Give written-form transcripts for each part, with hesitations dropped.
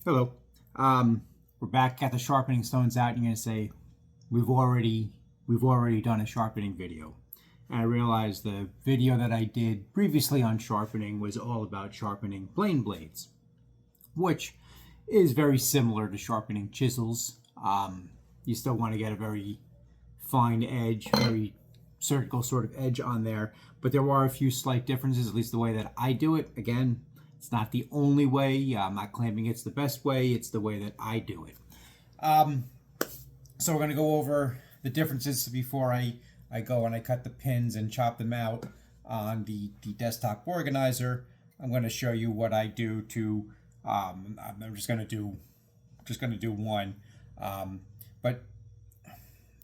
Hello. We're back at the sharpening stones out. And you're gonna say we've already done a sharpening video. And I realized the video that I did previously on sharpening was all about sharpening plane blades, which is very similar to sharpening chisels. You still want to get a very fine edge, very surgical sort of edge on there, but there are a few slight differences, at least the way that I do it. Again, it's not the only way. I'm not claiming it's the best way. It's the way that I do it. So we're going to go over the differences before I go and I cut the pins and chop them out on the desktop organizer. I'm going to show you what I do to. I'm just going to do one, but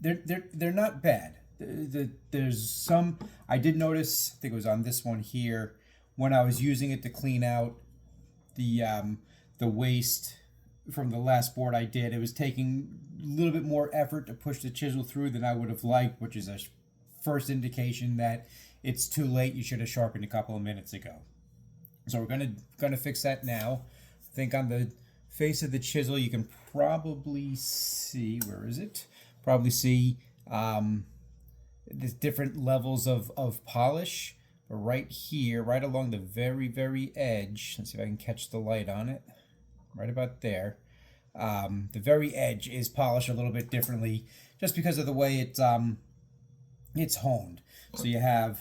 they're not bad. There's some I did notice. I think it was on this one here when I was using it to clean out the waste from the last board I did. It was taking a little bit more effort to push the chisel through than I would have liked, which is a first indication that it's too late. You should have sharpened a couple of minutes ago. So we're gonna fix that now. I think on the face of the chisel you can probably see, where is it? Probably see the different levels of polish. But right here, right along the very edge, let's see if I can catch the light on it, right about there. The very edge is polished a little bit differently just because of the way it's honed. So you have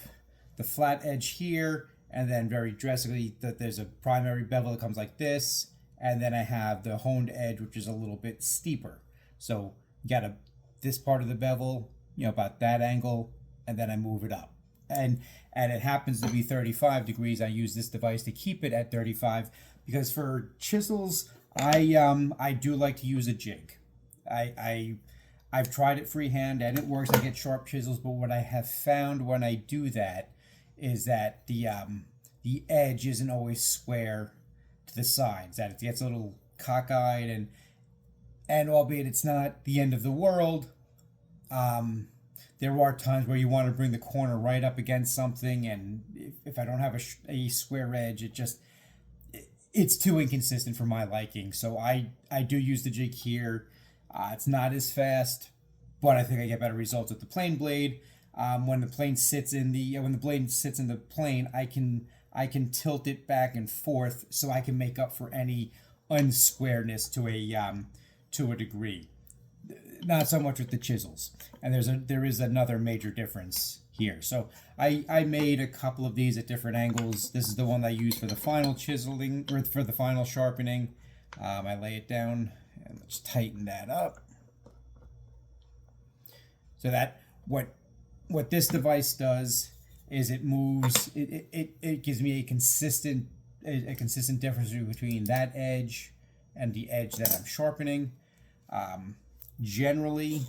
the flat edge here, and then very drastically that there's a primary bevel that comes like this, and then I have the honed edge, which is a little bit steeper. So you got this part of the bevel, about that angle, and then I move it up. And it happens to be 35 degrees. I use this device to keep it at 35 because for chisels, I do like to use a jig. I've tried it freehand and it works. I get sharp chisels, but what I have found when I do that is that the edge isn't always square to the sides. That it gets a little cockeyed, and albeit it's not the end of the world, there are times where you want to bring the corner right up against something, and if I don't have a square edge, it's too inconsistent for my liking. So I do use the jig here. It's not as fast, but I think I get better results with the plane blade. When the blade sits in the plane, I can tilt it back and forth so I can make up for any unsquareness to a degree. Not so much with the chisels, and there is another major difference here. So I made a couple of these at different angles. This is the one I use for the final chiseling, or for the final sharpening. I lay it down and let's tighten that up. So that what this device does is it moves. It gives me a consistent difference between that edge and the edge that I'm sharpening. Generally,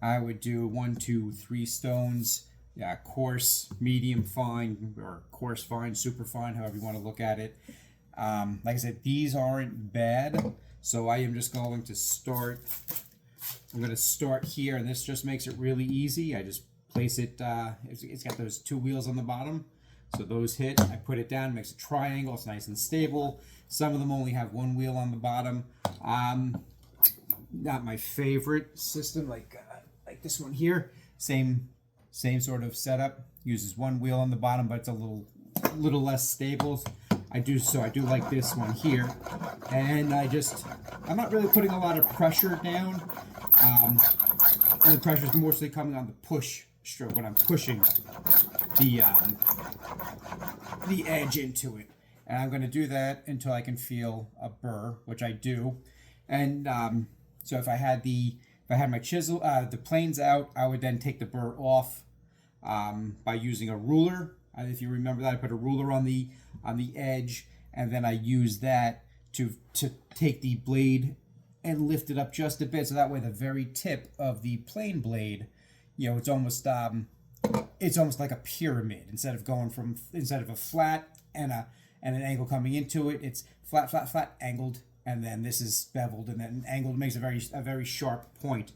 I would do 1, 2, 3 stones. Yeah, coarse, medium fine, or coarse fine, super fine, however you want to look at it. Like I said, these aren't bad, so I am just going to start. I'm going to start here, and this just makes it really easy. I just place it. It's got those 2 wheels on the bottom, so those hit. I put it down, makes a triangle. It's nice and stable. Some of them only have 1 wheel on the bottom. Not my favorite system, like this one here. Same sort of setup. Uses 1 wheel on the bottom, but it's a little less stable. I do like this one here, and I'm not really putting a lot of pressure down, and the pressure is mostly coming on the push stroke when I'm pushing the edge into it, and I'm going to do that until I can feel a burr, which I do, and so if I had my chisel, the planes out, I would then take the burr off by using a ruler. If you remember that, I put a ruler on the edge, and then I use that to take the blade and lift it up just a bit, so that way the very tip of the plane blade, it's almost like a pyramid. Instead of a flat and an angle coming into it, it's flat, angled. And then this is beveled, and then angled, makes a very sharp point.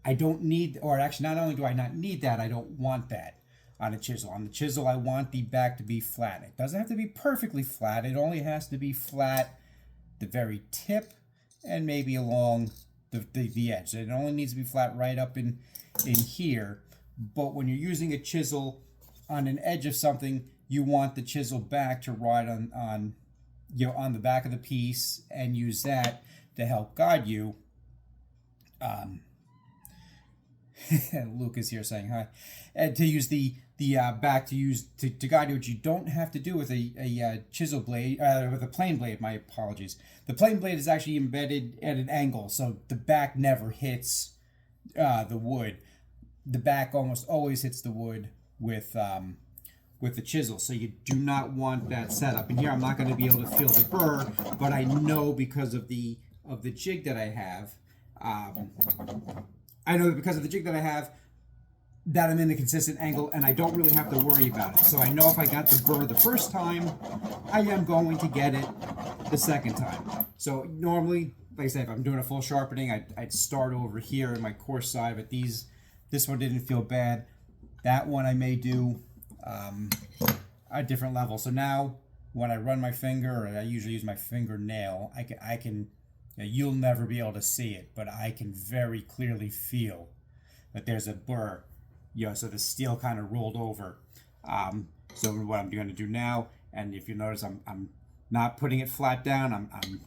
I don't need, or actually, not only do I not need that, I don't want that on a chisel. On the chisel, I want the back to be flat. It doesn't have to be perfectly flat. It only has to be flat, the very tip, and maybe along the edge. It only needs to be flat right up in here. But when you're using a chisel on an edge of something, you want the chisel back to ride on on the back of the piece, and use that to help guide you. Luke is here saying hi. And to use the back to guide you, which you don't have to do with a chisel blade, with a plane blade. My apologies. The plane blade is actually embedded at an angle, so the back never hits the wood. The back almost always hits the wood with the chisel, so you do not want that setup. And here I'm not going to be able to feel the burr, but I know because of the jig that I have. I know because of the jig that I have that I'm in a consistent angle, and I don't really have to worry about it. So I know if I got the burr the first time, I am going to get it the second time. So normally, like I said, if I'm doing a full sharpening, I'd start over here in my coarse side, but this one didn't feel bad. That one I may do a different level. So now when I run my finger, or I usually use my fingernail, I can you'll never be able to see it, but I can very clearly feel that there's a burr. So the steel kind of rolled over. So what I'm going to do now, and if you notice, I'm not putting it flat down. I'm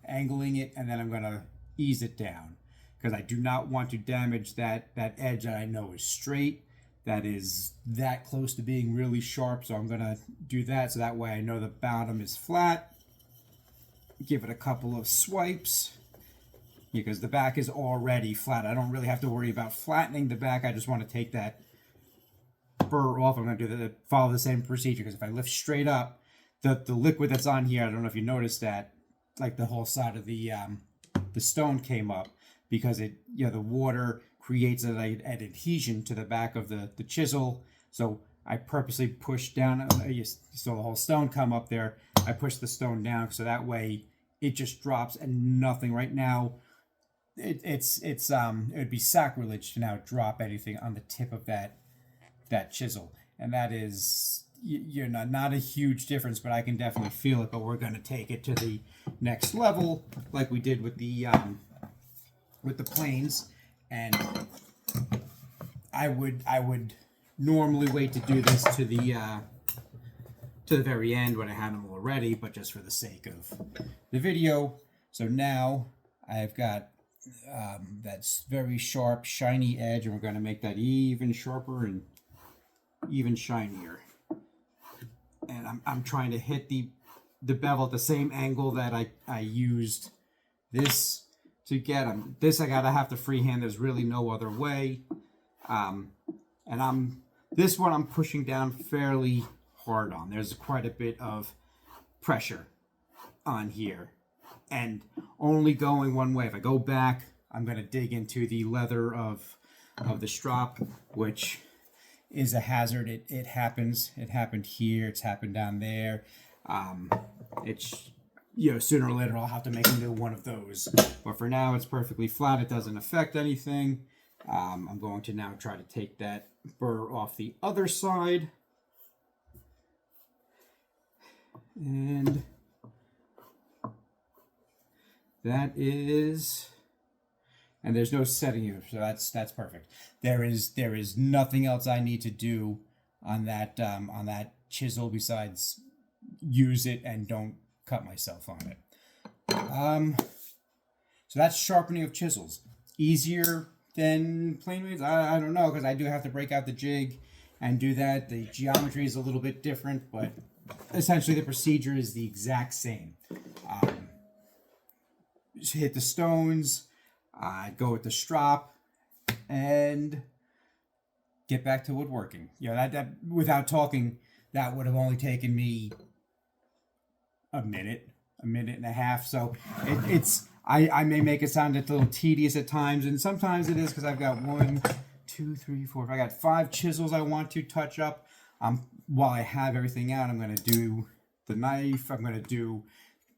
angling it, and then I'm going to ease it down, because I do not want to damage that edge that I know is straight, that is that close to being really sharp. So I'm going to do that, so that way I know the bottom is flat. Give it a couple of swipes, because the back is already flat. I don't really have to worry about flattening the back. I just want to take that burr off. I'm going to follow the same procedure, because if I lift straight up, the liquid that's on here, I don't know if you noticed that, like the whole side of the stone came up, because it the water creates an adhesion to the back of the chisel. So I purposely pushed down, you saw the whole stone come up there. I pushed the stone down, so that way it just drops and nothing. Right now, it would be sacrilege to now drop anything on the tip of that chisel, and that is not a huge difference, but I can definitely feel it. But we're going to take it to the next level, like we did with the planes, and I would normally wait to do this to the very end when I had them already, but just for the sake of the video. So now I've got that's very sharp, shiny edge, and we're going to make that even sharper and even shinier. And I'm trying to hit the bevel at the same angle that I used this to get them. This I gotta have to freehand. There's really no other way. And this one I'm pushing down fairly hard on. There's quite a bit of pressure on here, and only going one way. If I go back, I'm going to dig into the leather of the strop, which is a hazard. It happens. It happened here. It's happened down there. It's sooner or later I'll have to make a new one of those. But for now, it's perfectly flat. It doesn't affect anything. I'm going to now try to take that burr off the other side. And that is, and there's no setting here, so that's perfect. There is nothing else I need to do on that chisel besides use it and don't cut myself on it. So that's sharpening of chisels. Easier than plane blades? I don't know, because I do have to break out the jig and do that. The geometry is a little bit different, but essentially the procedure is the exact same. Just hit the stones, go with the strop, and get back to woodworking. That without talking, that would have only taken me a minute and a half. So I may make it sound a little tedious at times, and sometimes it is, because I've got 1, 2, 3, 4. I got 5 chisels I want to touch up. While I have everything out, I'm going to do the knife. I'm going to do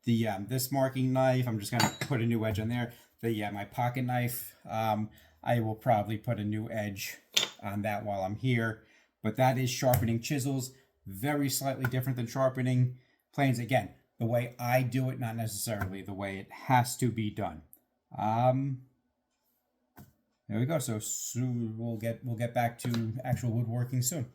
the this marking knife. I'm just going to put a new edge on there. My pocket knife. I will probably put a new edge on that while I'm here. But that is sharpening chisels. Very slightly different than sharpening planes. Again, the way I do it, not necessarily the way it has to be done. There we go. So we'll get back to actual woodworking soon.